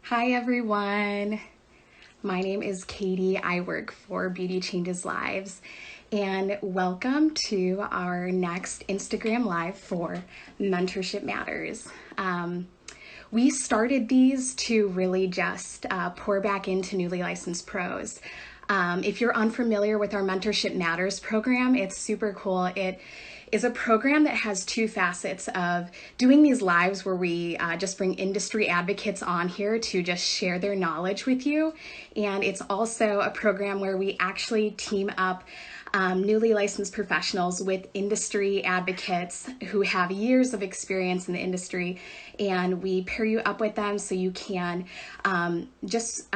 Hi everyone. My name is Katie. I work for Beauty Changes Lives, and welcome to our next Instagram Live for Mentorship Matters. We started these to really just pour back into newly licensed pros. If you're unfamiliar with our Mentorship Matters program, it's super cool. It is a program that has two facets of doing these lives where we just bring industry advocates on here to just share their knowledge with you. And it's also a program where we actually team up newly licensed professionals with industry advocates who have years of experience in the industry, and we pair you up with them so you can just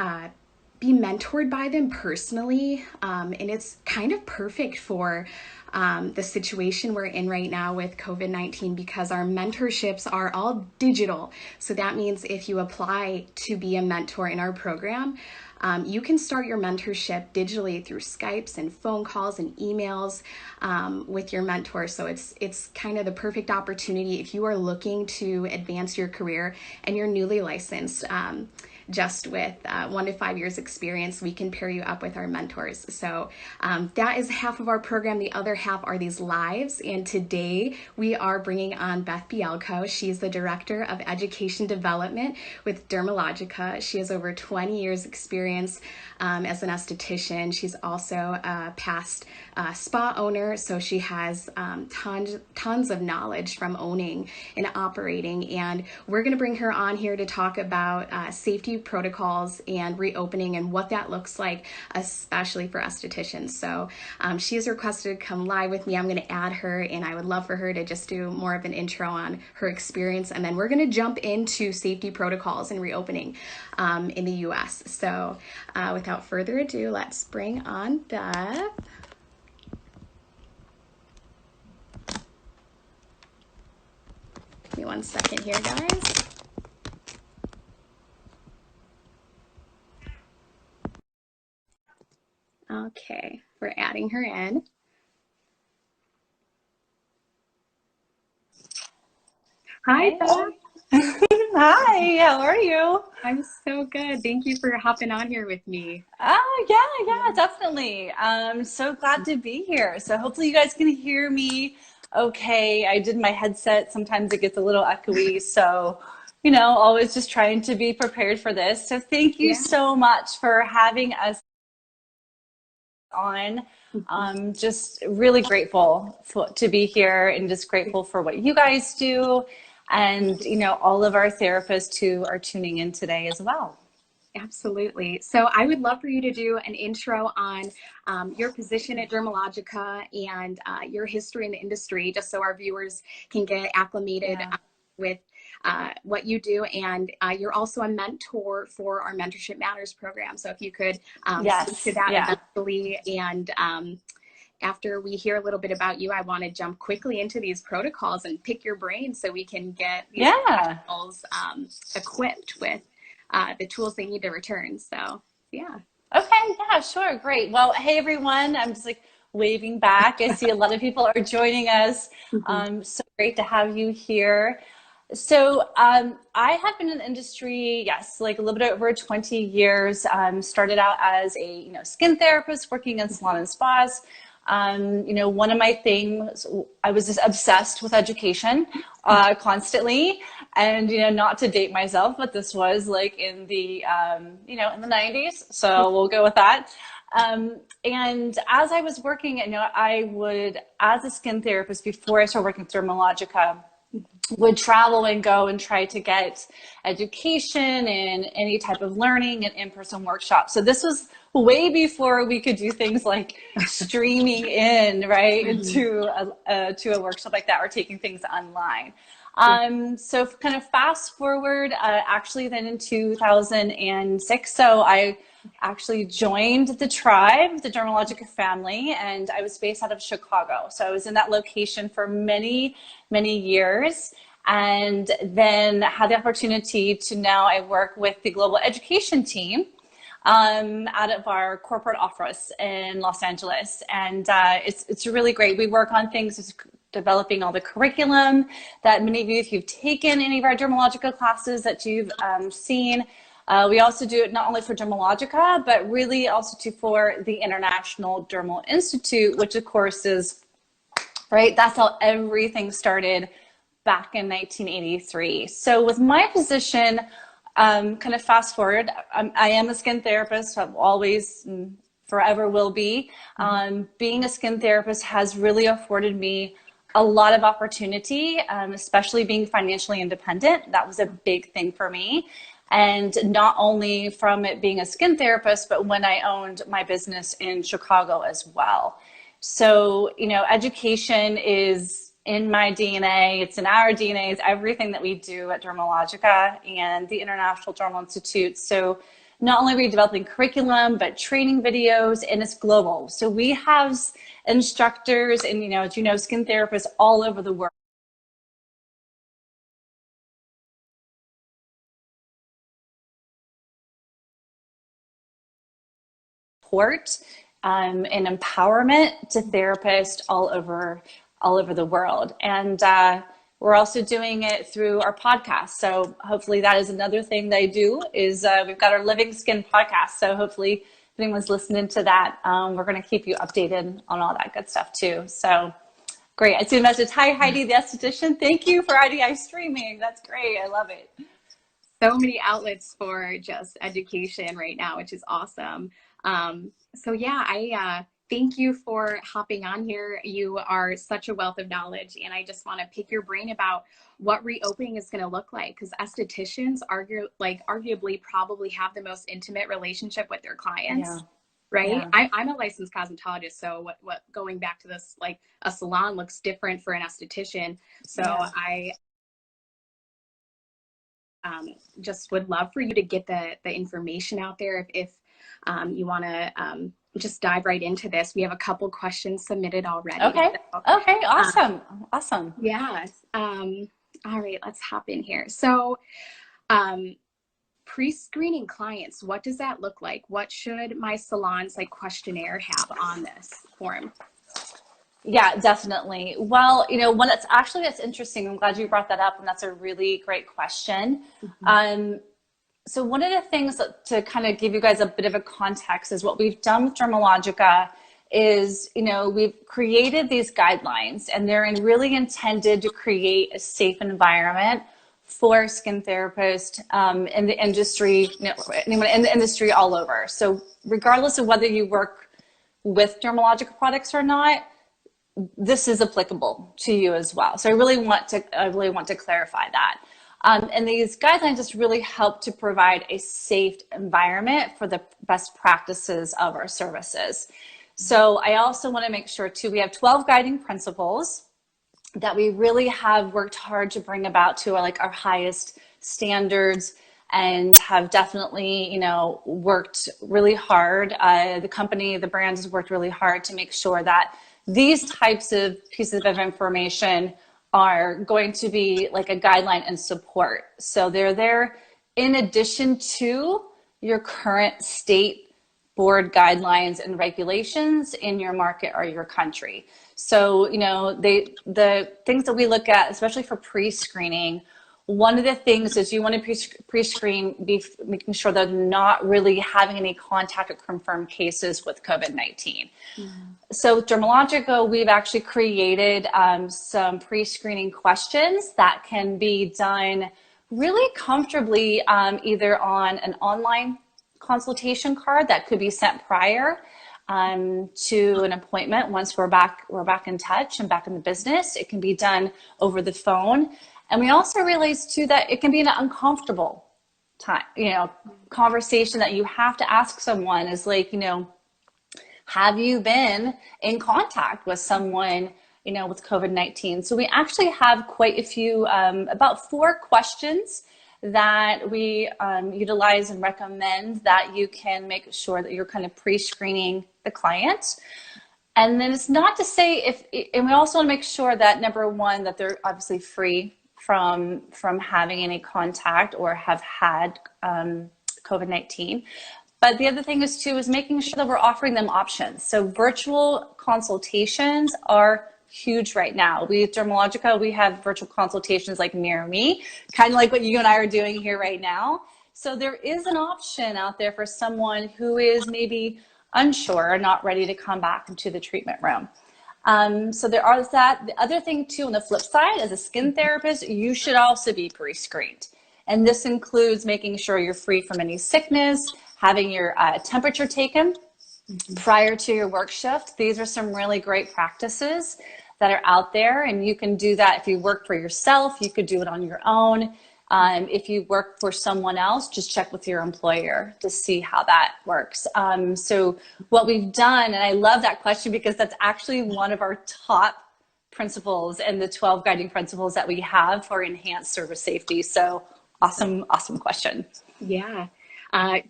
be mentored by them personally. And it's kind of perfect for the situation we're in right now with COVID-19 because our mentorships are all digital. So that means if you apply to be a mentor in our program, you can start your mentorship digitally through Skypes and phone calls and emails with your mentor. So it's kind of the perfect opportunity if you are looking to advance your career and you're newly licensed. Just with 1 to 5 years experience, we can pair you up with our mentors. So that is half of our program. The other half are these lives. And today we are bringing on Beth Bialko. She's the Director of Education Development with Dermalogica. She has over 20 years experience as an esthetician. She's also a past spa owner. So she has tons of knowledge from owning and operating. And we're going to bring her on here to talk about safety protocols and reopening and what that looks like, especially for estheticians. So she has requested to come live with me. I'm going to add her, and I would love for her to just do more of an intro on her experience. And then we're going to jump into safety protocols and reopening in the US. So without further ado, let's bring on Beth. Give me 1 second here, guys. Okay, we're adding her in. Hi, Hey. Beth. Hi, how are you? I'm so good. Thank you for hopping on here with me. Yeah, definitely. I'm so glad to be here. So hopefully you guys can hear me okay. I did my headset. Sometimes it gets a little echoey. So, always just trying to be prepared for this. So thank you Yeah. so much for having us on. Just really grateful to be here and just grateful for what you guys do and, all of our therapists who are tuning in today as well. Absolutely. So I would love for you to do an intro on your position at Dermalogica and your history in the industry, just so our viewers can get acclimated Yeah. with what you do. And you're also a mentor for our Mentorship Matters program. So if you could speak to Yes. that Yeah. eventually. And after we hear a little bit about you, I want to jump quickly into these protocols and pick your brain so we can get these Yeah. professionals equipped with the tools they need to return. So, yeah. Okay. Yeah, sure. Great. Well, hey, everyone. I'm just like waving back. I see a lot of people are joining us. Mhm. So great to have you here. So I have been in the industry, yes, like a little bit over 20 years. Started out as a skin therapist working in salon and spas. One of my things, I was just obsessed with education constantly, and not to date myself, but this was like in the in the 90s, so we'll go with that. And as I was working, I would, as a skin therapist, before I started working with Dermalogica, would travel and go and try to get education and any type of learning and in-person workshops. So this was way before we could do things like streaming in, right, Mhm. into to a workshop like that, or taking things online. Yeah. So kind of fast forward, actually then in 2006, so I actually joined the tribe, the Dermalogica family, and I was based out of Chicago. So I was in that location for many, many years, and then had the opportunity to, now I work with the global education team out of our corporate office in Los Angeles. And it's really great. We work on things, developing all the curriculum that many of you, if you've taken any of our Dermalogica classes that you've seen, We also do it not only for Dermalogica, but really also for the International Dermal Institute, which of course is, right, that's how everything started back in 1983. So with my position, kind of fast forward, I am a skin therapist. I've always and forever will be. Being a skin therapist has really afforded me a lot of opportunity, especially being financially independent. That was a big thing for me. And not only from it being a skin therapist, but when I owned my business in Chicago as well. So, you know, education is in my DNA, it's in our DNA, it's everything that we do at Dermalogica and the International Dermal Institute. So not only are we developing curriculum, but training videos, and it's global. So we have instructors and, you know, as you know, skin therapists all over the world. Support and empowerment to therapists all over the world. And we're also doing it through our podcast. So hopefully that is another thing they do is we've got our Living Skin podcast. So hopefully if anyone's listening to that, we're going to keep you updated on all that good stuff too. So great. I see a message. Hi, Heidi, the esthetician. Thank you for IDI streaming. That's great. I love it. So many outlets for just education right now, which is awesome. So yeah, I thank you for hopping on here. You are such a wealth of knowledge, and I just want to pick your brain about what reopening is going to look like, because estheticians arguably probably have the most intimate relationship with their clients. Yeah. Right? Yeah. I'm a licensed cosmetologist, so what going back to this, like a salon looks different for an esthetician. So yeah. I just would love for you to get the information out there if you want to just dive right into this. We have a couple questions submitted already. Okay. So, okay. Awesome. Awesome. Yeah. All right, let's hop in here. So pre-screening clients, what does that look like? What should my salon's like questionnaire have on this form? Yeah, definitely. Well, you know, that's interesting. I'm glad you brought that up, and that's a really great question. Mm-hmm. So one of the things to kind of give you guys a bit of a context is what we've done with Dermalogica is, you know, we've created these guidelines, and they're really intended to create a safe environment for skin therapists in the industry, you know, anyone in the industry all over. So regardless of whether you work with Dermalogica products or not, this is applicable to you as well. So I really want to clarify that. And these guidelines just really help to provide a safe environment for the best practices of our services. So I also want to make sure too, we have 12 guiding principles that we really have worked hard to bring about to our highest standards, and have definitely, you know, worked really hard. The brand has worked really hard to make sure that these types of pieces of information are going to be like a guideline and support. So they're there in addition to your current state board guidelines and regulations in your market or your country. So, you know, the things that we look at, especially for pre-screening, one of the things is you want to pre-screen, making sure they're not really having any contact or confirmed cases with COVID-19. Mm-hmm. So with Dermalogica, we've actually created some pre-screening questions that can be done really comfortably, either on an online consultation card that could be sent prior to an appointment. Once we're back in touch and back in the business, it can be done over the phone. And we also realized too that it can be an uncomfortable time, you know, conversation that you have to ask someone is like, you know, have you been in contact with someone, you know, with COVID-19? So we actually have quite a few, about 4 questions that we utilize and recommend that you can make sure that you're kind of pre-screening the client. And then it's not to say and we also want to make sure that number one, that they're obviously free from having any contact or have had COVID-19. But the other thing is making sure that we're offering them options. So virtual consultations are huge right now. We at Dermalogica, we have virtual consultations like Near Me, kind of like what you and I are doing here right now. So there is an option out there for someone who is maybe unsure, not ready to come back into the treatment room. So there are that. The other thing too, on the flip side, as a skin therapist, you should also be pre-screened. And this includes making sure you're free from any sickness, having your temperature taken prior to your work shift. These are some really great practices that are out there, and you can do that if you work for yourself. You could do it on your own. If you work for someone else, just check with your employer to see how that works. So what we've done, and I love that question because that's actually one of our top principles and the 12 guiding principles that we have for enhanced service safety. So awesome question. Yeah.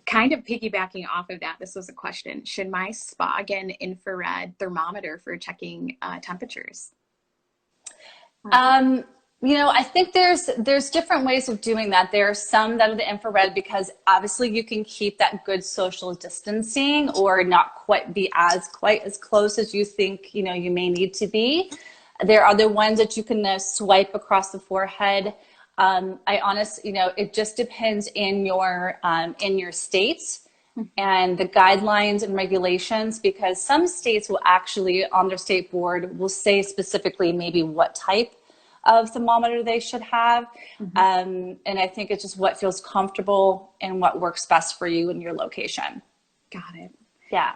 Kind of piggybacking off of that, this was a question. Should my spa get an infrared thermometer for checking temperatures? I think there's different ways of doing that. There are some that are the infrared because obviously you can keep that good social distancing or not quite as close as you think, you may need to be. There are the ones that you can swipe across the forehead. It just depends in your states and the guidelines and regulations, because some states will actually on their state board will say specifically maybe what type of thermometer they should have. And I think it's just what feels comfortable and what works best for you in your location. Got it. Yeah.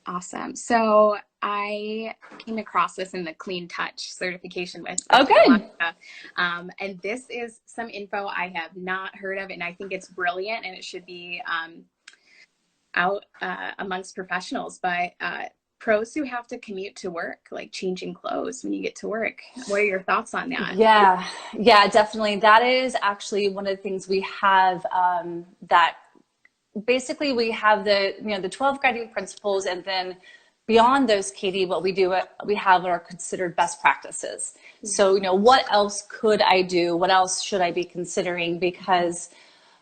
Awesome. So I came across this in the Clean Touch certification with Good. And this is some info I have not heard of, and I think it's brilliant, and it should be out amongst professionals. But pros who have to commute to work, like changing clothes when you get to work. What are your thoughts on that? Yeah, definitely. That is actually one of the things we have that basically we have the 12 guiding principles, and then beyond those, Katie, what we do, we have what are considered best practices. So, what else could I do? What else should I be considering? Because,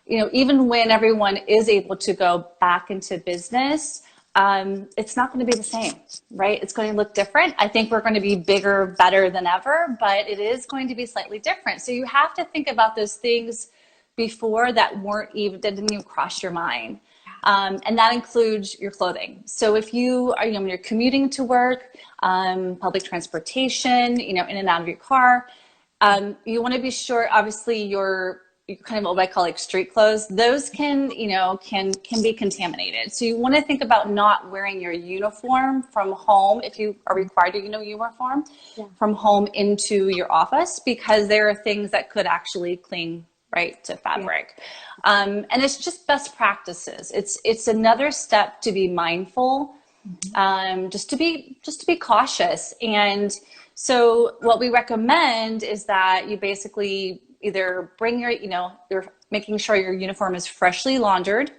even when everyone is able to go back into business, it's not going to be the same, right? It's going to look different. I think we're going to be bigger, better than ever, but it is going to be slightly different. So you have to think about those things before that didn't even cross your mind. And that includes your clothing. So if you are, when you're commuting to work, public transportation, in and out of your car, you want to be sure, obviously your kind of what I call like street clothes, those can be contaminated. So you want to think about not wearing your uniform from home if you are required to, uniform from home into your office, because there are things that could actually cling right to fabric. And it's just best practices. It's another step to be mindful, just to be cautious. And so what we recommend is that you basically either bring you're making sure your uniform is freshly laundered,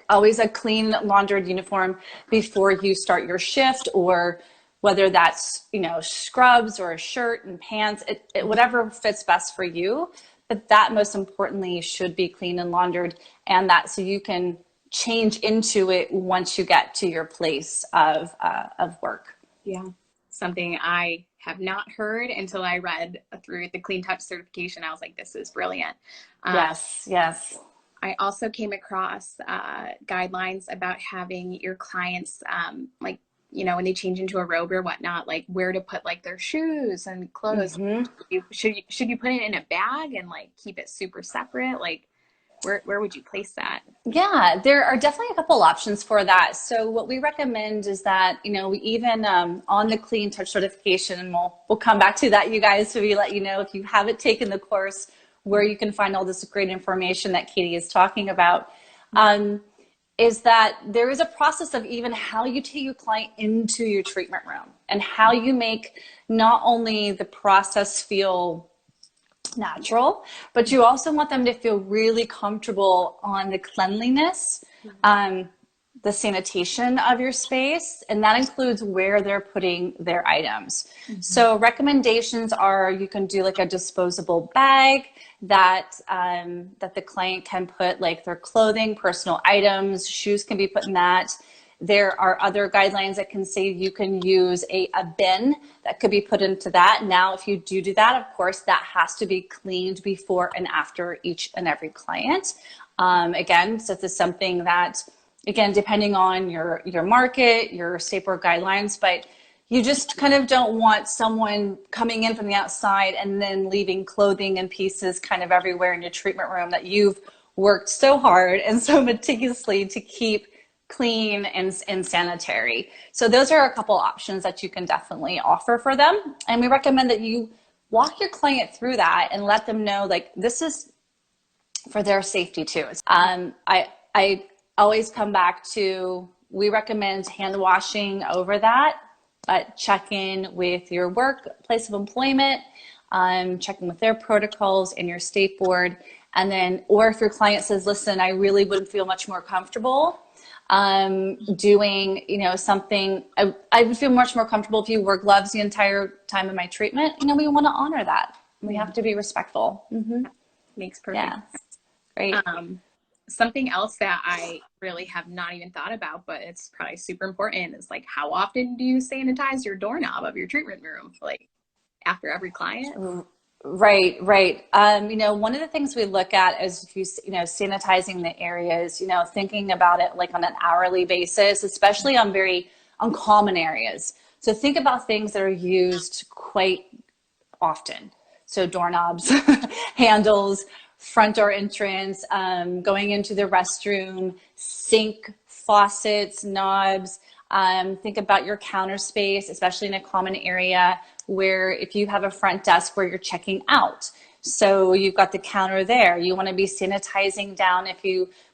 always a clean laundered uniform before you start your shift, or whether that's, scrubs or a shirt and pants, whatever fits best for you. But that most importantly should be clean and laundered, and that so you can change into it once you get to your place of work. Yeah. Something I have not heard until I read through the Clean Touch certification. I was like, this is brilliant. Yes. I also came across guidelines about having your clients, when they change into a robe or whatnot, like where to put like their shoes and clothes. Should you put it in a bag and like keep it super separate? Like where would you place that? Yeah, there are definitely a couple options for that. So what we recommend is that, we even on the Clean Touch certification, and we'll come back to that, you guys, so we let you know if you haven't taken the course where you can find all this great information that Katie is talking about, is that there is a process of even how you take your client into your treatment room and how you make not only the process feel natural, but you also want them to feel really comfortable on the cleanliness, the sanitation of your space, and that includes where they're putting their items. So recommendations are you can do like a disposable bag that the client can put like their clothing, personal items, shoes can be put in that. There are other guidelines that can say you can use a bin that could be put into that. Now, if you do that, of course, that has to be cleaned before and after each and every client. Again, so this is something that, again, depending on your market, your state board guidelines, but you just kind of don't want someone coming in from the outside and then leaving clothing and pieces kind of everywhere in your treatment room that you've worked so hard and so meticulously to keep clean and sanitary. So those are a couple options that you can definitely offer for them. And we recommend that you walk your client through that and let them know, like, this is for their safety too. I always come back to, we recommend hand washing over that, but check in with your workplace of employment, checking with their protocols and your state board. And then, or if your client says, listen, I really would feel much more comfortable doing, something, I would feel much more comfortable if you wore gloves the entire time of my treatment. We want to honor that. We have to be respectful. Makes perfect sense. Great. Something else that I really have not even thought about, but it's probably super important, is like, how often do you sanitize your doorknob of your treatment room? Like, after every client? Right. One of the things we look at is, if sanitizing the areas, thinking about it like on an hourly basis, especially on very uncommon areas. So think about things that are used quite often. So doorknobs, handles, front door entrance, going into the restroom, sink, faucets, knobs. Think about your counter space, especially in a common area where if you have a front desk where you're checking out. So you've got the counter there. You want to be sanitizing down.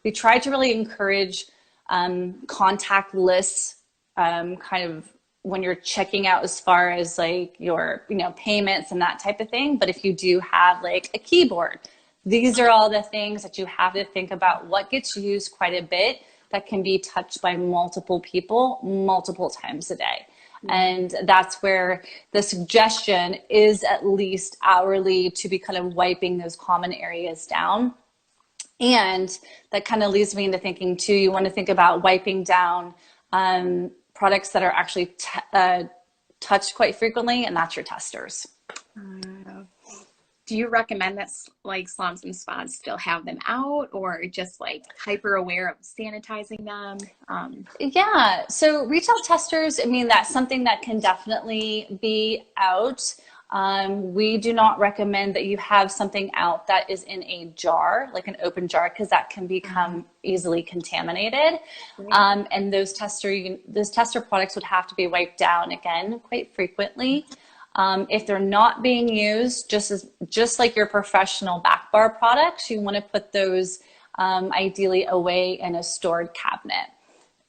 We try to really encourage contactless kind of when you're checking out, as far as like your, payments and that type of thing. But if you do have like a keyboard, these are all the things that you have to think about. What gets used quite a bit that can be touched by multiple people multiple times a day. And that's where the suggestion is at least hourly to be kind of wiping those common areas down. And that kind of leads me into thinking too, you want to think about wiping down products that are actually touched quite frequently, and that's your testers. Do you recommend that like salons and spas still have them out, or just like hyper aware of sanitizing them? Yeah, so retail testers, that's something that can definitely be out. We do not recommend that you have something out that is in a jar, like an open jar, because that can become easily contaminated. And those tester products would have to be wiped down again quite frequently. If they're not being used, just like your professional back bar products, you want to put those ideally away in a stored cabinet,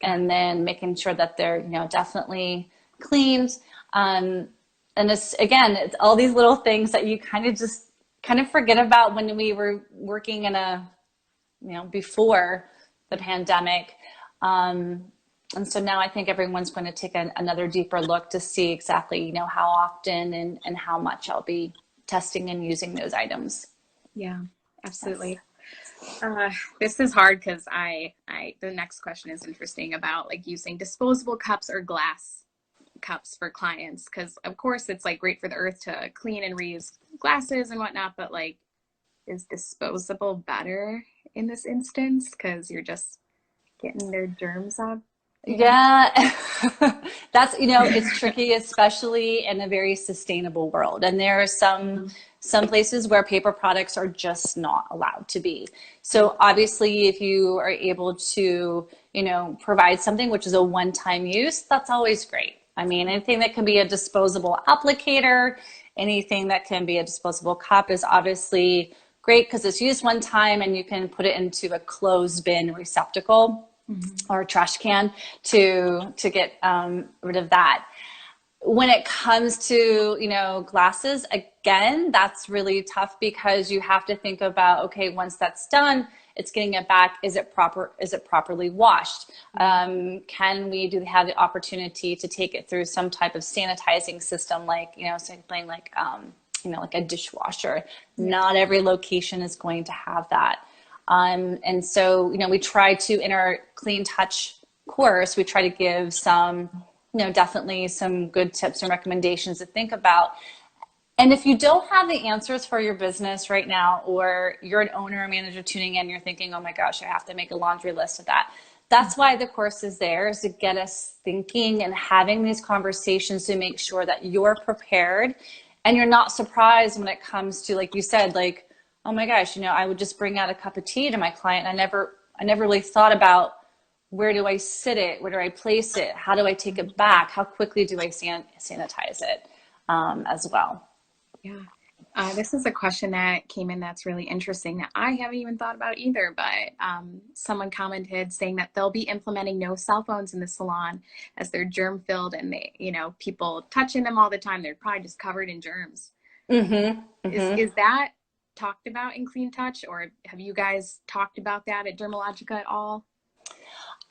and then making sure that they're definitely cleaned. And it's all these little things that you kind of forget about when we were working in before the pandemic. And so now I think everyone's going to take another deeper look to see exactly, how often and how much I'll be testing and using those items. Yeah, absolutely. Yes. This is hard because the next question is interesting about like using disposable cups or glass cups for clients. Because of course it's like great for the earth to clean and reuse glasses and whatnot, but like, is disposable better in this instance? Because you're just getting their germs off. Yeah, that's, it's tricky, especially in a very sustainable world. And there are some places where paper products are just not allowed to be. So obviously, if you are able to, provide something which is a one-time use, that's always great. Anything that can be a disposable applicator, anything that can be a disposable cup is obviously great because it's used one time and you can put it into a closed bin receptacle. Or a trash can to get rid of that. When it comes to, glasses, again, that's really tough because you have to think about, okay, once that's done, it's getting it back. Is it properly washed? Can we have the opportunity to take it through some type of sanitizing system, like, something like, like a dishwasher? Not every location is going to have that. And so, we try to, in our clean touch course, we try to give some, definitely some good tips and recommendations to think about. And if you don't have the answers for your business right now, or you're an owner or manager tuning in, you're thinking, oh my gosh, I have to make a laundry list of that. That's why the course is there, is to get us thinking and having these conversations to make sure that you're prepared and you're not surprised when it comes to, like you said, like, oh my gosh, I would just bring out a cup of tea to my client. I never really thought about, where do I sit it? Where do I place it? How do I take it back? How quickly do I sanitize it as well? Yeah. This is a question that came in that's really interesting that I haven't even thought about either, but someone commented saying that they'll be implementing no cell phones in the salon as they're germ filled, and they, people touching them all the time. They're probably just covered in germs. Is that talked about in Clean Touch, or have you guys talked about that at Dermalogica at all?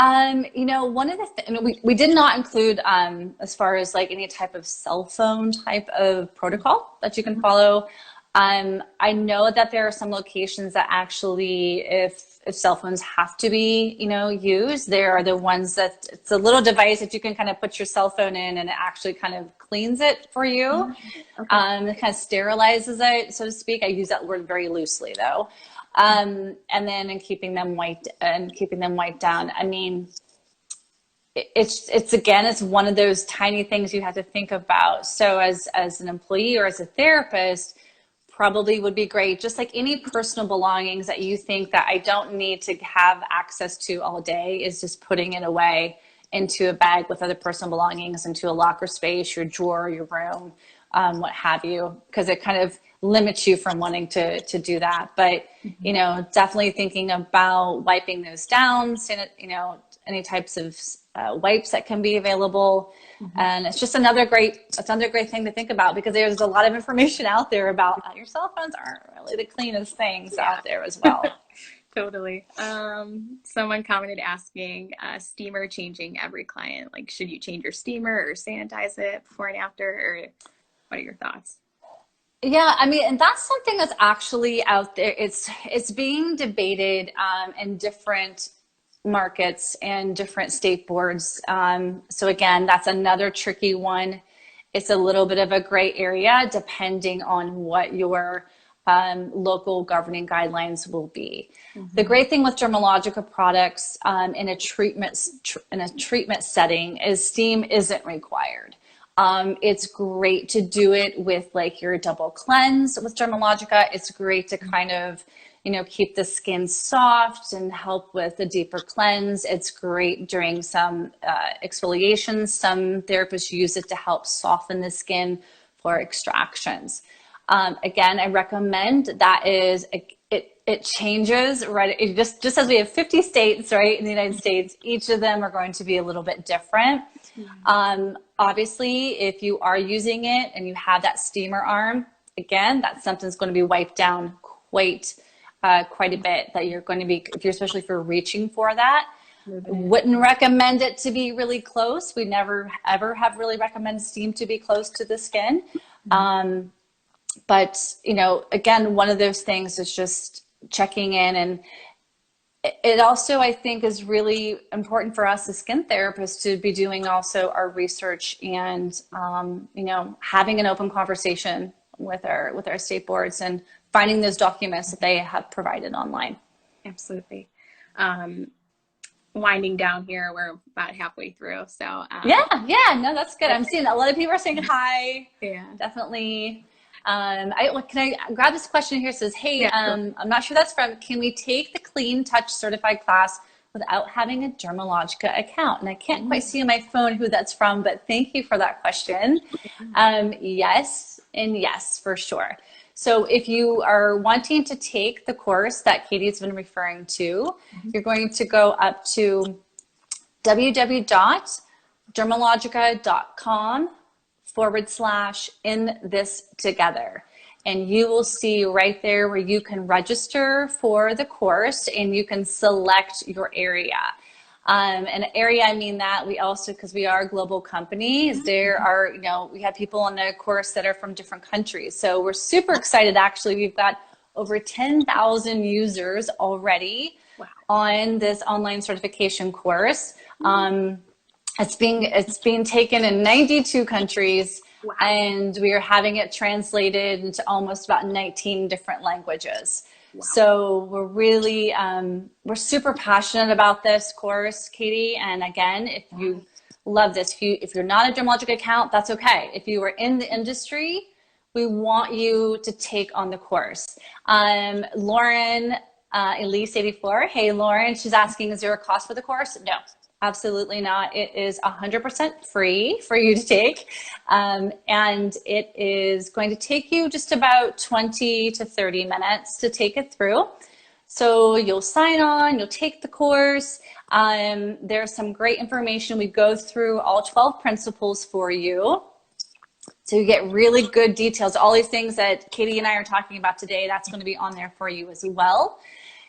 One of the we did not include as far as like any type of cell phone type of protocol that you can follow. I know that there are some locations that actually, if cell phones have to be, used, there are the ones that it's a little device that you can kind of put your cell phone in, and it actually kind of cleans it for you. It kind of sterilizes it, so to speak. I use that word very loosely though. And then keeping them wiped down. I mean, it's again, it's one of those tiny things you have to think about. So as an employee or as a therapist, probably would be great, just like any personal belongings that you think that I don't need to have access to all day, is just putting it away into a bag with other personal belongings, into a locker space, your drawer, your room, what have you, because it kind of limits you from wanting to do that. But, definitely thinking about wiping those down, any types of wipes that can be available. And it's just another great thing to think about, because there's a lot of information out there about how your cell phones aren't really the cleanest things out there as well. Totally. Someone commented asking, steamer changing every client. Like, should you change your steamer or sanitize it before and after? Or what are your thoughts? Yeah, I mean, and that's something that's actually out there. It's being debated in different markets and different state boards. So again, that's another tricky one. It's a little bit of a gray area depending on what your local governing guidelines will be. The great thing with Dermalogica products in a treatment setting is steam isn't required. It's great to do it with like your double cleanse with Dermalogica. It's great to kind of, keep the skin soft and help with a deeper cleanse. It's great during some exfoliations. Some therapists use it to help soften the skin for extractions. Again, I recommend that is, it changes, right? It just as we have 50 states, right, in the United States, each of them are going to be a little bit different. Obviously, if you are using it and you have that steamer arm, again, that's something that's going to be wiped down quite a bit, that you're going to be, especially if you're reaching for that. Wouldn't recommend it to be really close. We never ever have really recommended steam to be close to the skin. But, again, one of those things is just checking in. And it also, I think, is really important for us as skin therapists to be doing also our research and, having an open conversation with our state boards and finding those documents that they have provided online. Absolutely. Winding down here, we're about halfway through. So no, that's good. I'm seeing a lot of people are saying hi. Yeah, definitely. Can I grab this question here? It says, hey, I'm not sure that's from, can we take the Clean Touch certified class without having a Dermalogica account? And I can't quite see on my phone who that's from, but thank you for that question. Yes, and yes, for sure. So if you are wanting to take the course that Katie's been referring to, you're going to go up to www.dermalogica.com/in-this-together. And you will see right there where you can register for the course and you can select your area. And area, I mean that we also, because we are a global company, there are, we have people on the course that are from different countries. So we're super excited. Actually, we've got over 10,000 users already on this online certification course. It's being taken in 92 countries. Wow. And we are having it translated into almost about 19 different languages. Wow. So we're really, we're super passionate about this course, Katie. And again, if you love this, if you're not a Dermalogica account, that's okay. If you are in the industry, we want you to take on the course. Lauren, Elise 84. Hey, Lauren, she's asking, is there a cost for the course? No. Absolutely not. It is 100% free for you to take. And it is going to take you just about 20 to 30 minutes to take it through. So you'll sign on, you'll take the course. There's some great information. We go through all 12 principles for you. So you get really good details. All these things that Katie and I are talking about today, that's going to be on there for you as well.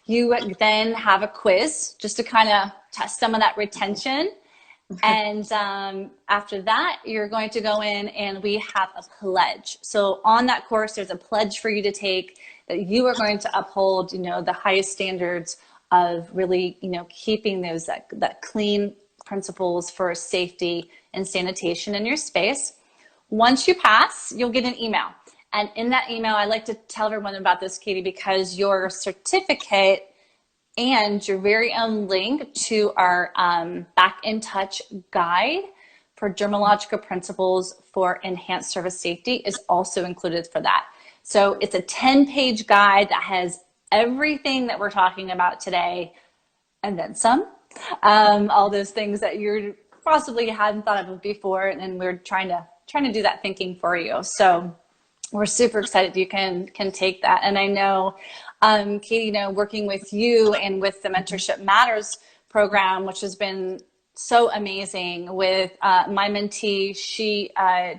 You then have a quiz just to kind of test some of that retention. And after that, you're going to go in and we have a pledge. So on that course, there's a pledge for you to take that you are going to uphold, you know, the highest standards of really, you know, keeping those that clean principles for safety and sanitation in your space. Once you pass, you'll get an email. And in that email, I like to tell everyone about this, Katie, because your certificate and your very own link to our Back in Touch guide for Dermalogica principles for enhanced service safety is also included for that. So it's a 10-page guide that has everything that we're talking about today and then some. All those things that you possibly hadn't thought of before, and we're trying to do that thinking for you. So we're super excited you can take that. And I know, Katie, you know, working with you and with the Mentorship Matters program, which has been so amazing with my mentee. She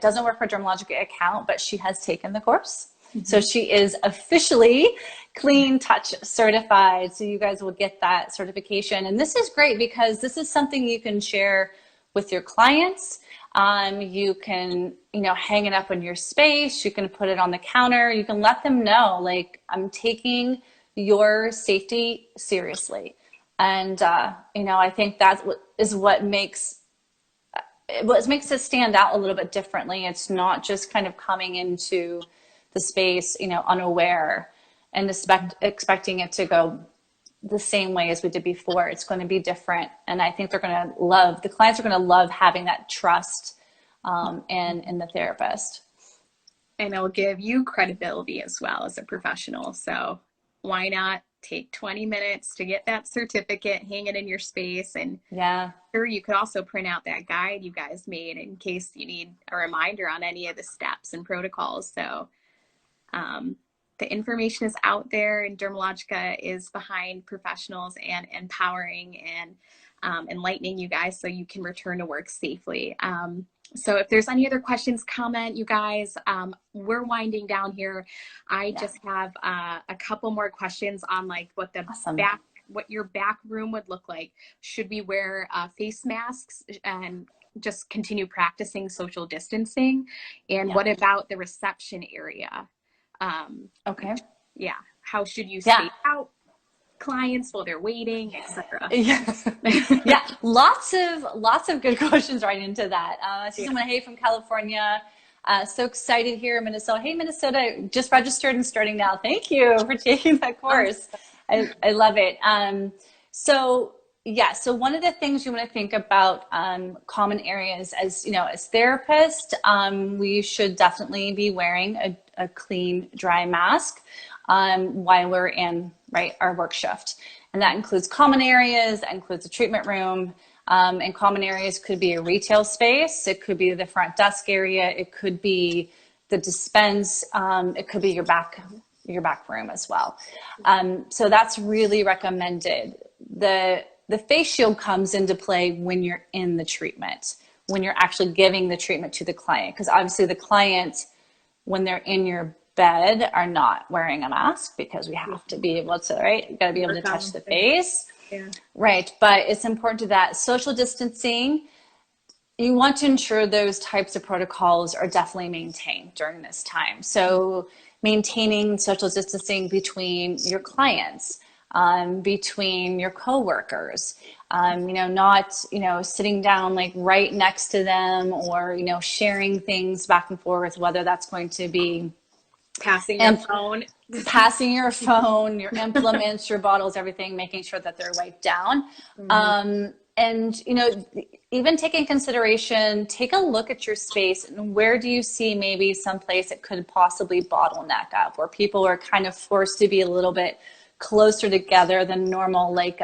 doesn't work for Dermalogica account, but she has taken the course. Mm-hmm. So she is officially Clean Touch certified. So you guys will get that certification. And this is great because this is something you can share with your clients. You can, you know, hang it up in your space. You can put it on the counter. You can let them know, like, I'm taking your safety seriously. And, you know, I think that's what makes it stand out a little bit differently. It's not just kind of coming into the space, you know, unaware and expecting it to go the same way as we did before. It's going to be different. And I think the clients are going to love having that trust in the therapist. And it'll give you credibility as well as a professional. So why not take 20 minutes to get that certificate, hang it in your space, and sure, you could also print out that guide you guys made in case you need a reminder on any of the steps and protocols. So the information is out there, and Dermalogica is behind professionals and empowering and enlightening you guys so you can return to work safely. So if there's any other questions, comment, you guys. We're winding down here. I just have a couple more questions on like what the what your back room would look like. Should we wear face masks and just continue practicing social distancing? And what about the reception area? Okay. Yeah. How should you space out clients while they're waiting, etc.? Yeah. Lots of good questions right into that. I see someone, hey, from California. So excited here in Minnesota. Hey, Minnesota, just registered and starting now. Thank you for taking that course. I love it. So one of the things you want to think about common areas as, you know, as therapists, we should definitely be wearing a clean, dry mask while we're in our work shift. And that includes common areas, that includes the treatment room, and common areas could be a retail space, it could be the front desk area, it could be the dispense, it could be your back room as well. So that's really recommended. The face shield comes into play when you're in the treatment, when you're actually giving the treatment to the client, because obviously the client, when they're in your bed, are not wearing a mask because we have to be able to, right? You got to be able to touch the face. Yeah. Right. But it's important to that social distancing. You want to ensure those types of protocols are definitely maintained during this time. So maintaining social distancing between your clients, between your coworkers, not, sitting down like right next to them, or, sharing things back and forth, whether that's going to be Passing your phone. Passing your phone, your implements, your bottles, everything, making sure that they're wiped down. And, even taking consideration, take a look at your space and where do you see maybe someplace it could possibly bottleneck up, where people are kind of forced to be a little bit closer together than normal, like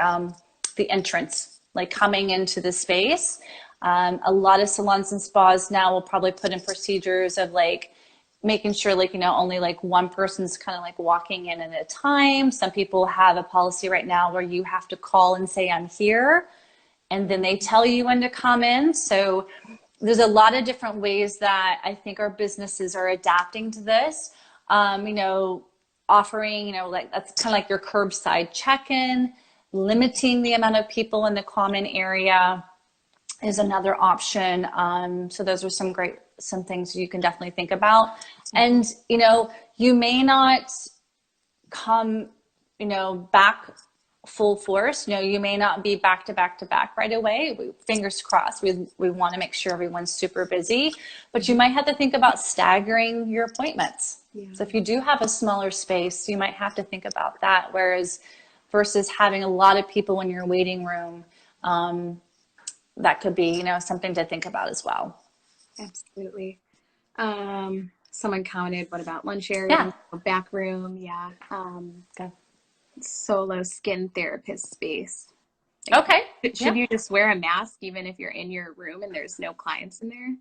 the entrance, like coming into the space. A lot of salons and spas now will probably put in procedures of like making sure like, only like one person's kind of like walking in at a time. Some people have a policy right now where you have to call and say, I'm here, and then they tell you when to come in. So there's a lot of different ways that I think our businesses are adapting to this. Offering, like that's kind of like your curbside check-in, limiting the amount of people in the common area is another option. So those are some things you can definitely think about. And, you may not come, back full force. You may not be back to back to back right away. Fingers crossed. We want to make sure everyone's super busy, but you might have to think about staggering your appointments. Yeah. So if you do have a smaller space, you might have to think about that. Versus having a lot of people in your waiting room, that could be, something to think about as well. Absolutely. Someone commented, what about lunch area? Yeah. Back room? Yeah. Okay. Solo skin therapist space. Okay. Should you just wear a mask even if you're in your room and there's no clients in there?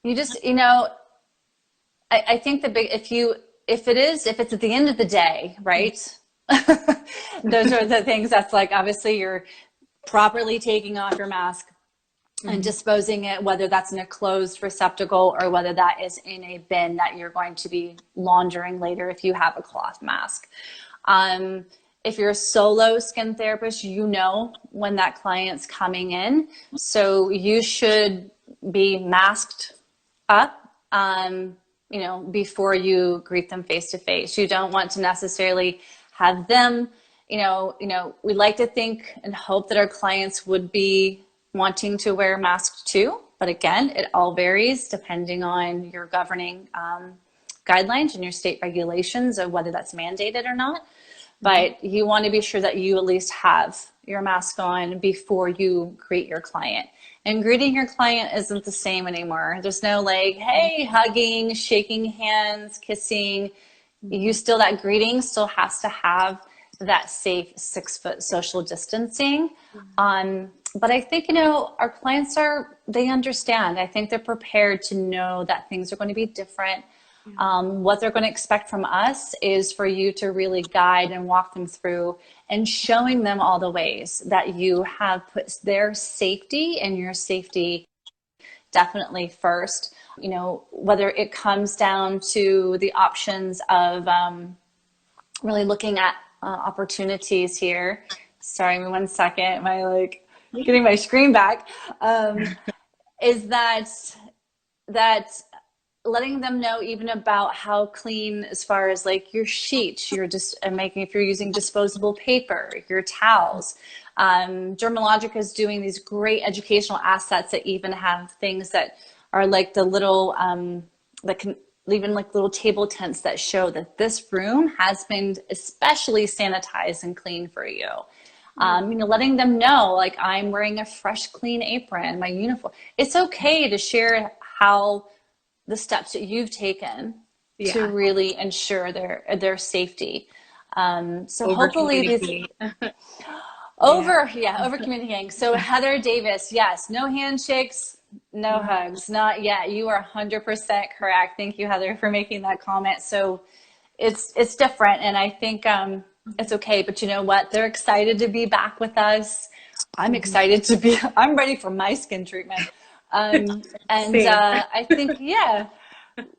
You just, I think if it's at the end of the day, right? Those are the things that's like, obviously you're properly taking off your mask and disposing it, whether that's in a closed receptacle or whether that is in a bin that you're going to be laundering later if you have a cloth mask. If you're a solo skin therapist, when that client's coming in. So you should be masked up, before you greet them face to face. You don't want to necessarily have them, we like to think and hope that our clients would be wanting to wear masks too. But again, it all varies depending on your governing guidelines and your state regulations of whether that's mandated or not. But you want to be sure that you at least have your mask on before you greet your client. And greeting your client isn't the same anymore. There's no like, hey, hugging, shaking hands, kissing. That greeting still has to have that safe 6-foot social distancing. But I think, our clients they understand. I think they're prepared to know that things are going to be different. What they're going to expect from us is for you to really guide and walk them through and showing them all the ways that you have put their safety and your safety definitely first. Whether it comes down to the options of really looking at opportunities here. Sorry, 1 second. Getting my screen back. Is that letting them know even about how clean, as far as like your sheets, if you're using disposable paper, your towels. Dermalogica is doing these great educational assets that even have things that are like the little, even like little table tents that show that this room has been especially sanitized and clean for you. Letting them know, like, I'm wearing a fresh, clean apron, my uniform. It's okay to share how the steps that you've taken to really ensure their safety. So hopefully over communicating. So Heather Davis, yes, no handshakes, no hugs, not yet. You are 100% correct. Thank you, Heather, for making that comment. So it's different, and I think it's okay. But you know what? They're excited to be back with us. I'm excited I'm ready for my skin treatment. I think,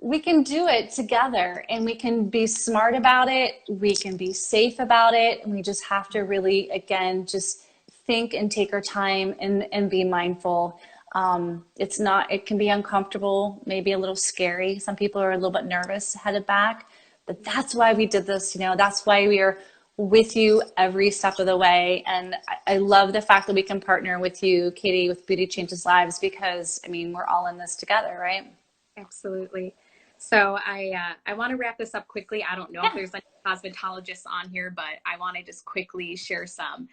we can do it together, and we can be smart about it. We can be safe about it. And we just have to really, again, just think and take our time and be mindful. It can be uncomfortable, maybe a little scary. Some people are a little bit nervous headed back, but that's why we did this. That's why we are with you every step of the way. And I love the fact that we can partner with you, Katie, with Beauty Changes Lives, because I mean, we're all in this together, right? Absolutely. So I want to wrap this up quickly. I don't know if there's any cosmetologists on here, but I want to just quickly share some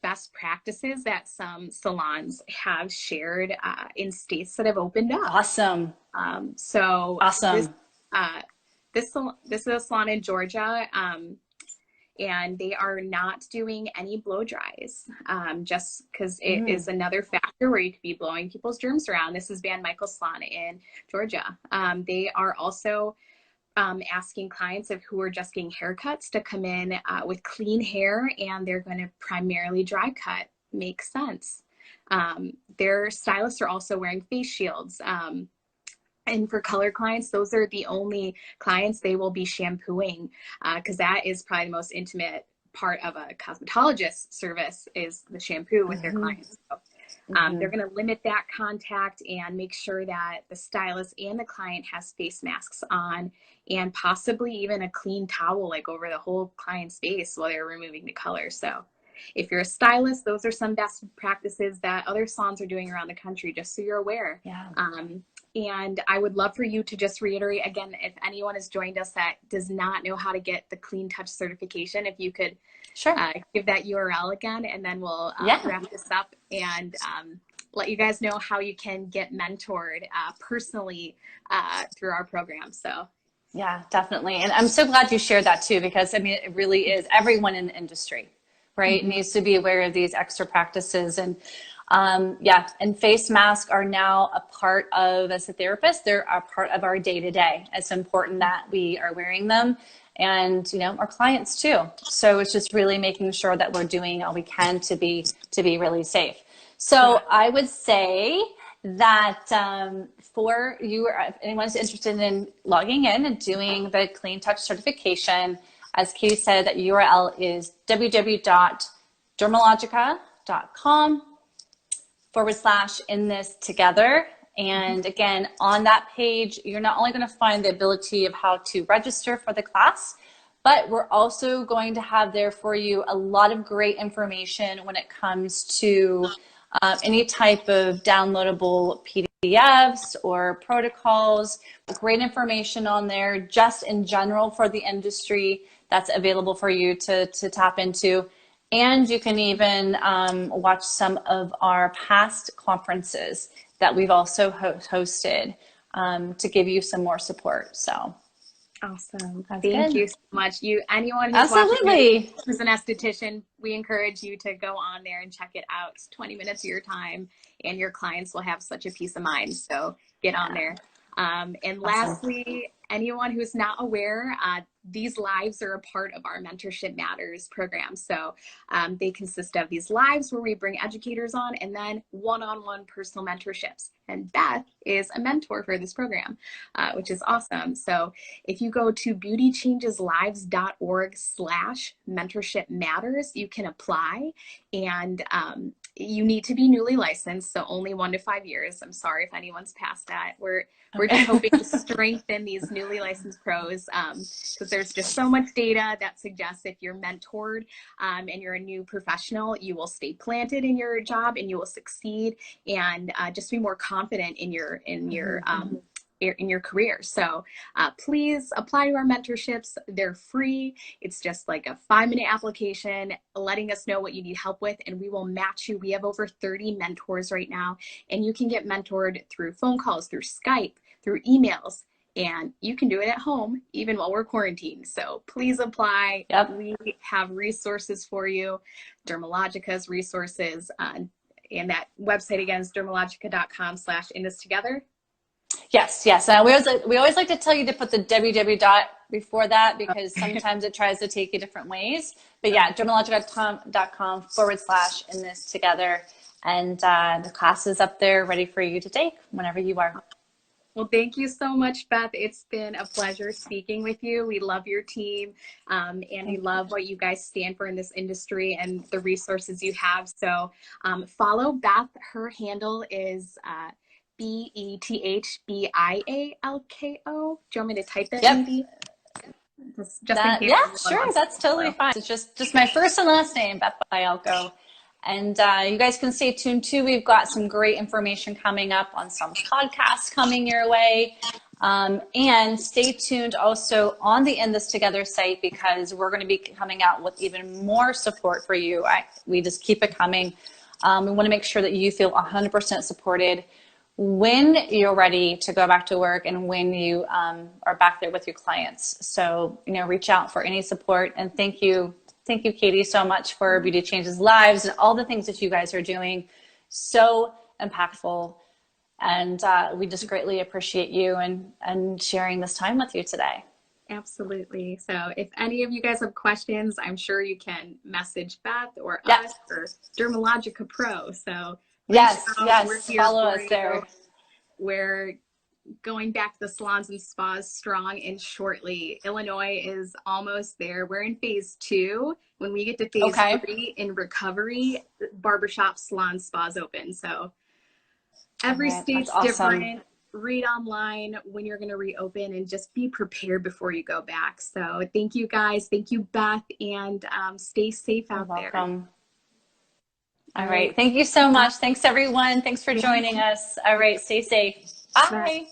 best practices that some salons have shared in states that have opened up. Awesome. So awesome. This is a salon in Georgia, and they are not doing any blow dries, just because it is another factor where you could be blowing people's germs around. This is Van Michael Salon in Georgia. They are also asking clients who are just getting haircuts to come in with clean hair, and they're going to primarily dry cut. Makes sense. Their stylists are also wearing face shields. And for color clients, those are the only clients they will be shampooing, because that is probably the most intimate part of a cosmetologist service, is the shampoo with their clients. So, they're going to limit that contact and make sure that the stylist and the client has face masks on, and possibly even a clean towel like over the whole client's face while they're removing the color. So if you're a stylist, those are some best practices that other salons are doing around the country, just so you're aware. Yeah. And I would love for you to just reiterate again, if anyone has joined us that does not know how to get the Clean Touch certification, if you could give that URL again, and then we'll wrap this up and let you guys know how you can get mentored personally through our program. So. Yeah, definitely. And I'm so glad you shared that too, because I mean, it really is everyone in the industry, right? Needs to be aware of these extra practices. And and face masks are now a part of, as a therapist, they're a part of our day to day. It's important that we are wearing them, and our clients too. So it's just really making sure that we're doing all we can to be really safe. So I would say that for you, or if anyone's interested in logging in and doing the Clean Touch certification, as Katie said, that URL is www.dermalogica.com/in this together. And again, on that page, you're not only going to find the ability of how to register for the class, but we're also going to have there for you a lot of great information when it comes to any type of downloadable PDFs or protocols. Great information on there just in general for the industry that's available for you to tap into. And you can even watch some of our past conferences that we've also hosted to give you some more support. So awesome. Thank you so much. Anyone who's Absolutely. watching who's an esthetician, we encourage you to go on there and check it out. It's 20 minutes of your time, and your clients will have such a peace of mind. So get on there. And lastly, anyone who's not aware, these lives are a part of our Mentorship Matters program. So they consist of these lives where we bring educators on, and then one-on-one personal mentorships. And Beth is a mentor for this program, which is awesome. So if you go to beautychangeslives.org/mentorship matters, you can apply, and you need to be newly licensed, so only 1 to 5 years. I'm sorry if anyone's past that. We're just hoping to strengthen these newly licensed pros, because there's just so much data that suggests if you're mentored and you're a new professional, you will stay planted in your job and you will succeed, and just be more confident in your career. So please apply to our mentorships. They're free. It's just like a 5-minute application letting us know what you need help with, and we will match you. We have over 30 mentors right now, and you can get mentored through phone calls, through Skype, through emails, and you can do it at home even while we're quarantined. So please apply. We have resources for you, Dermalogica's resources, and that website again is dermalogica.com/in this together. Yes. We always like to tell you to put the www dot before that, because sometimes it tries to take you different ways. But yeah, dermalogica.com/in this together. And the class is up there ready for you to take whenever you are. Well, thank you so much, Beth. It's been a pleasure speaking with you. We love your team, and we love what you guys stand for in this industry and the resources you have. So follow Beth. Her handle is BETHBIALKO. Do you want me to type it? Yep. Maybe? Just in case. Yeah, sure, that's totally fine. It's just my first and last name, Beth Bialko. And you guys can stay tuned too. We've got some great information coming up on some podcasts coming your way. And stay tuned also on the In This Together site, because we're going to be coming out with even more support for you. We just keep it coming. We want to make sure that you feel 100% supported when you're ready to go back to work and when you are back there with your clients. So, reach out for any support. And thank you, Katie, so much for Beauty Changes Lives and all the things that you guys are doing. So impactful. And we just greatly appreciate you and sharing this time with you today. Absolutely. So if any of you guys have questions, I'm sure you can message Beth or us or Dermalogica Pro. So yes, follow us there. We're going back to the salons and spas strong and shortly. Illinois is almost there. We're in phase 2. When we get to phase 3 in recovery, barbershop, salon, spas open. So every state's different. Read online when you're going to reopen and just be prepared before you go back. So thank you guys. Thank you, Beth, and stay safe out there. Welcome. All right. Thank you so much. Thanks, everyone. Thanks for joining us. All right. Stay safe. Bye.